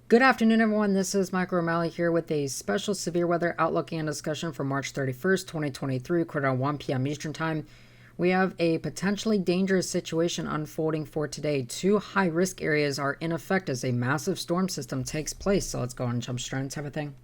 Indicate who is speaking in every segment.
Speaker 1: Good afternoon, everyone. This is Michael O'Malley here with a special severe weather outlook and discussion for March 31st, 2023, recorded at 1 p.m. Eastern Time. We have a potentially dangerous situation unfolding for today. Two high-risk areas are in effect as a massive storm system takes place. So let's go and jump straight into everything.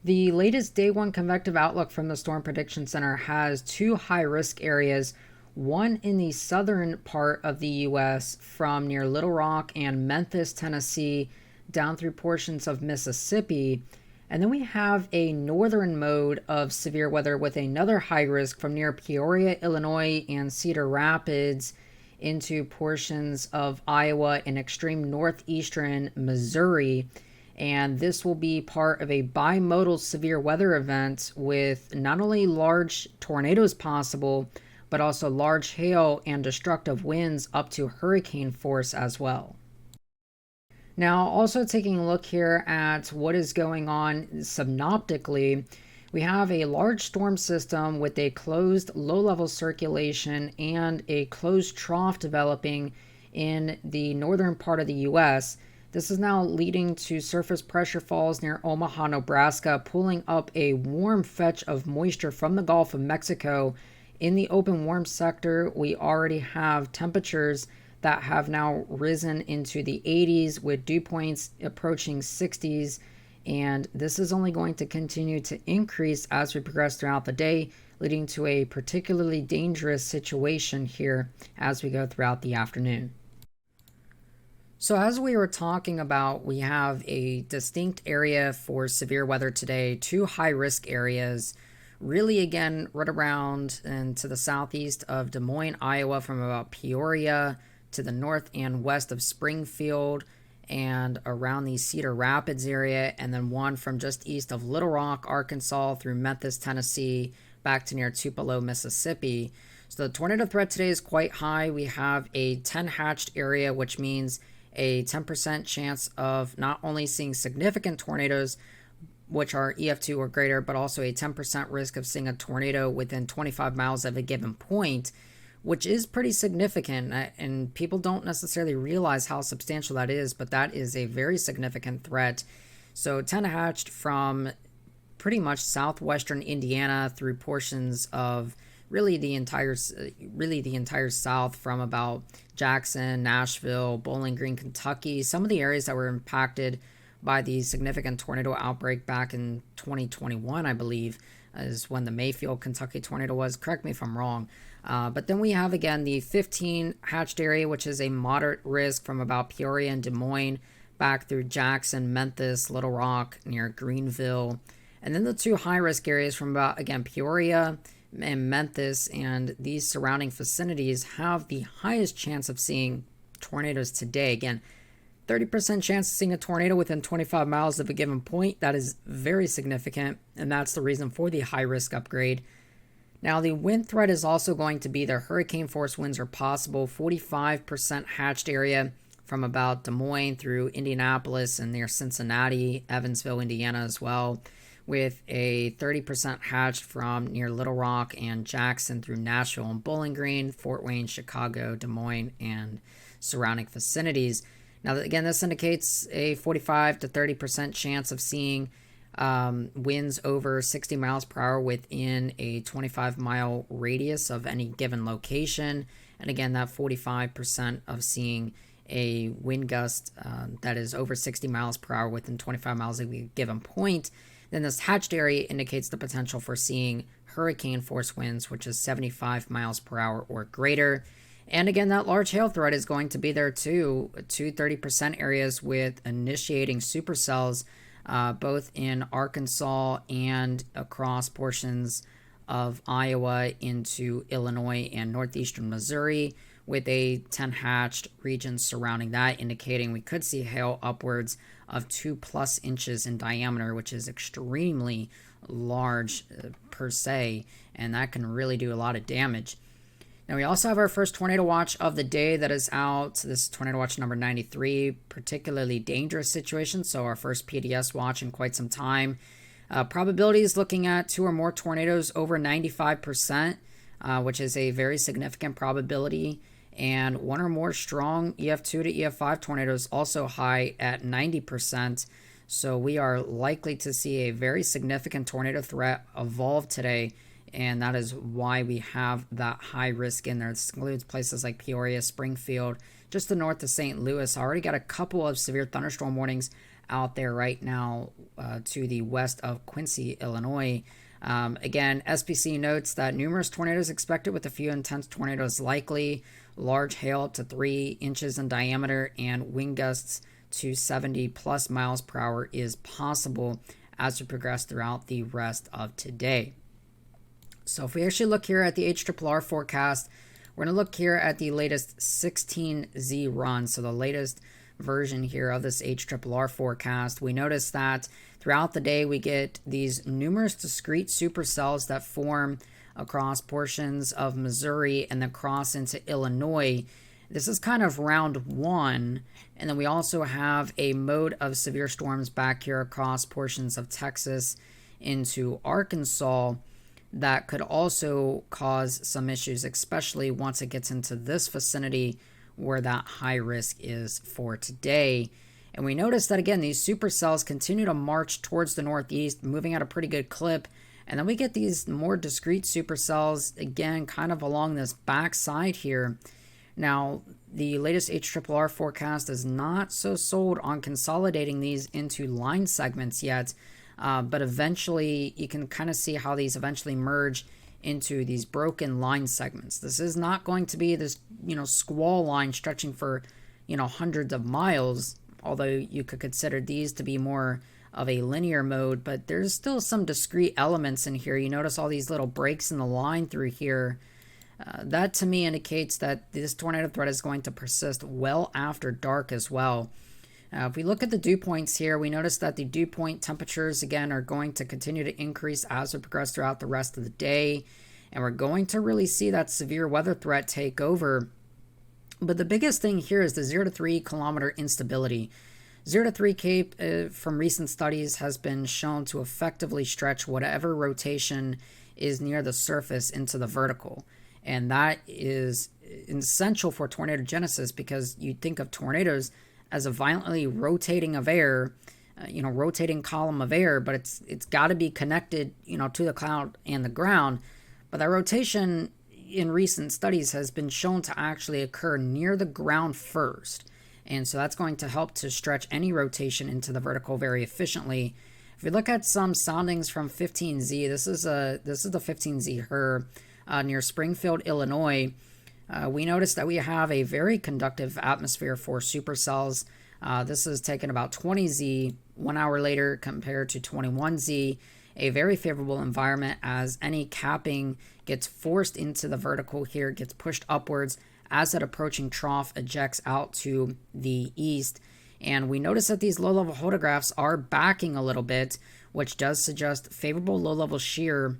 Speaker 1: The latest day one convective outlook from the Storm Prediction Center has two high-risk areas, one in the southern part of the U.S. from near Little Rock and Memphis, Tennessee, down through portions of Mississippi. And then we have a northern mode of severe weather with another high risk from near Peoria, Illinois, and Cedar Rapids into portions of Iowa and extreme northeastern Missouri. And this will be part of a bimodal severe weather event with not only large tornadoes possible, but also large hail and destructive winds up to hurricane force as well. Now, also taking a look here at what is going on synoptically, we have a large storm system with a closed low-level circulation and a closed trough developing in the northern part of the U.S. This is now leading to surface pressure falls near Omaha, Nebraska, pulling up a warm fetch of moisture from the Gulf of Mexico. In the open warm sector, we already have temperatures that have now risen into the 80s with dew points approaching 60s, and this is only going to continue to increase as we progress throughout the day, leading to a particularly dangerous situation here as we go throughout the afternoon. So as we were talking about, we have a distinct area for severe weather today, two high-risk areas, really again right around and to the southeast of Des Moines, Iowa, from about Peoria to the north and west of Springfield and around the Cedar Rapids area, and then one from just east of Little Rock, Arkansas, through Memphis, Tennessee, back to near Tupelo, Mississippi. So the tornado threat today is quite high. We have a 10 hatched area, which means a 10% chance of not only seeing significant tornadoes, which are EF2 or greater, but also a 10% risk of seeing a tornado within 25 miles of a given point, which is pretty significant, and people don't necessarily realize how substantial that is, but that is a very significant threat. So 10 hatched from pretty much southwestern Indiana through portions of really the entire South, from about Jackson, Nashville, Bowling Green, Kentucky, some of the areas that were impacted by the significant tornado outbreak back in 2021, I believe, is when the Mayfield, Kentucky tornado was. Correct me if I'm wrong. But then we have, again, the 15 hatched area, which is a moderate risk from about Peoria and Des Moines back through Jackson, Memphis, Little Rock, near Greenville. And then the two high-risk areas from about, again, Peoria and Memphis, and these surrounding vicinities have the highest chance of seeing tornadoes today. Again, 30% chance of seeing a tornado within 25 miles of a given point. That is very significant, and that's the reason for the high-risk upgrade. Now, the wind threat is also going to be there. Hurricane force winds are possible. 45% hatched area from about Des Moines through Indianapolis and near Cincinnati, Evansville, Indiana as well, with a 30% hatched from near Little Rock and Jackson through Nashville and Bowling Green, Fort Wayne, Chicago, Des Moines, and surrounding vicinities. Now, again, this indicates a 45 to 30% chance of seeing winds over 60 miles per hour within a 25-mile radius of any given location. And again, that 45% of seeing a wind gust that is over 60 miles per hour within 25 miles of a given point. Then this hatched area indicates the potential for seeing hurricane force winds, which is 75 miles per hour or greater. And again, that large hail threat is going to be there too. 30% areas with initiating supercells, both in Arkansas and across portions of Iowa into Illinois and northeastern Missouri, with a 10 hatched region surrounding that, indicating we could see hail upwards of 2+ inches in diameter, which is extremely large per se, and that can really do a lot of damage. Now, we also have our first tornado watch of the day that is out. This is tornado watch number 93, particularly dangerous situation. So our first PDS watch in quite some time. Probability is looking at 2 or more tornadoes over 95%, which is a very significant probability. And one or more strong EF2 to EF5 tornadoes also high at 90%. So we are likely to see a very significant tornado threat evolve today, and that is why we have that high risk in there. This includes places like Peoria, Springfield, just the north of St. Louis. I already got a couple of severe thunderstorm warnings out there right now to the west of Quincy, Illinois. Again, SPC notes that numerous tornadoes expected with a few intense tornadoes likely, large hail up to 3 inches in diameter, and wind gusts to 70 plus miles per hour is possible as we progress throughout the rest of today. So if we actually look here at the HRRR forecast, we're going to look here at the latest 16Z run, so the latest version here of this HRRR forecast. We notice that throughout the day we get these numerous discrete supercells that form across portions of Missouri and then cross into Illinois. This is kind of round one, and then we also have a mode of severe storms back here across portions of Texas into Arkansas that could also cause some issues, especially once it gets into this vicinity where that high risk is for today. And we notice that again, these supercells continue to march towards the northeast, moving at a pretty good clip. And then we get these more discrete supercells again, kind of along this back side here. Now, the latest HRRR forecast is not so sold on consolidating these into line segments yet, but eventually you can kind of see how these eventually merge into these broken line segments. This is not going to be this, squall line stretching for, hundreds of miles, although you could consider these to be more of a linear mode, but there's still some discrete elements in here. You notice all these little breaks in the line through here. That to me indicates that this tornado threat is going to persist well after dark as well. If we look at the dew points here, we notice that the dew point temperatures again are going to continue to increase as we progress throughout the rest of the day, and we're going to really see that severe weather threat take over. But the biggest thing here is the 0 to 3 kilometer instability. 0 to 3 Cape from recent studies has been shown to effectively stretch whatever rotation is near the surface into the vertical. And that is essential for tornadogenesis because you think of tornadoes as a violently rotating of air, rotating column of air, but it's got to be connected, to the cloud and the ground. But that rotation in recent studies has been shown to actually occur near the ground first. And so that's going to help to stretch any rotation into the vertical very efficiently. If we look at some soundings from 15Z, this is the 15Z HER near Springfield, Illinois. We notice that we have a very conductive atmosphere for supercells. This is taken about 20Z 1 hour later compared to 21Z. A very favorable environment as any capping gets forced into the vertical here, gets pushed upwards as that approaching trough ejects out to the east. And we notice that these low-level photographs are backing a little bit, which does suggest favorable low-level shear.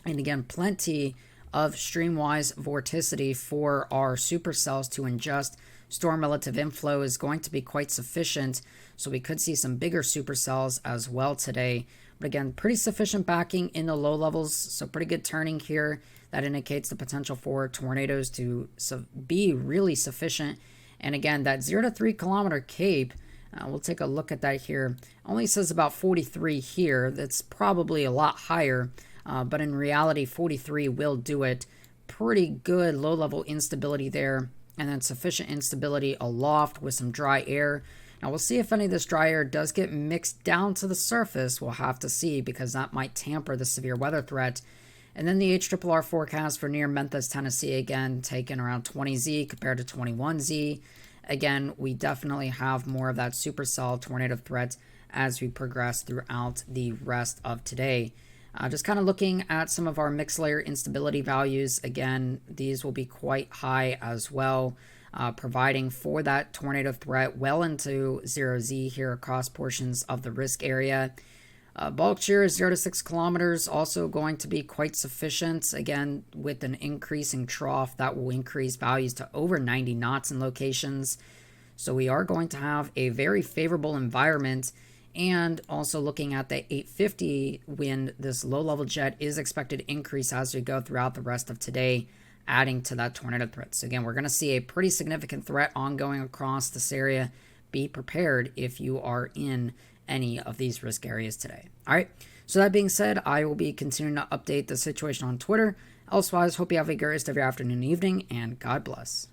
Speaker 1: And again, plenty of streamwise vorticity for our supercells to ingest. Storm relative inflow is going to be quite sufficient, so we could see some bigger supercells as well today. But again, pretty sufficient backing in the low levels, so pretty good turning here. That indicates the potential for tornadoes to be really sufficient. And again, that 0 to 3 kilometer cape, we'll take a look at that here. Only says about 43 here. That's probably a lot higher. But in reality, 43 will do it. Pretty good low-level instability there, and then sufficient instability aloft with some dry air. Now, we'll see if any of this dry air does get mixed down to the surface. We'll have to see because that might tamper the severe weather threat. And then the HRRR forecast for near Memphis, Tennessee, again, taken around 20Z compared to 21Z. Again, we definitely have more of that supercell tornado threat as we progress throughout the rest of today. Just kind of looking at some of our mixed layer instability values. Again, these will be quite high as well, providing for that tornado threat well into 0Z here across portions of the risk area. Bulk shear is 0 to 6 kilometers, also going to be quite sufficient. Again, with an increasing trough, that will increase values to over 90 knots in locations. So we are going to have a very favorable environment. And also looking at the 850 wind, this low-level jet is expected to increase as we go throughout the rest of today adding to that tornado threat. So again, we're going to see a pretty significant threat ongoing across this area. Be prepared if you are in any of these risk areas today. All right. So that being said, I will be continuing to update the situation on Twitter. Elsewise, hope you have a great rest of your afternoon and evening, and God bless.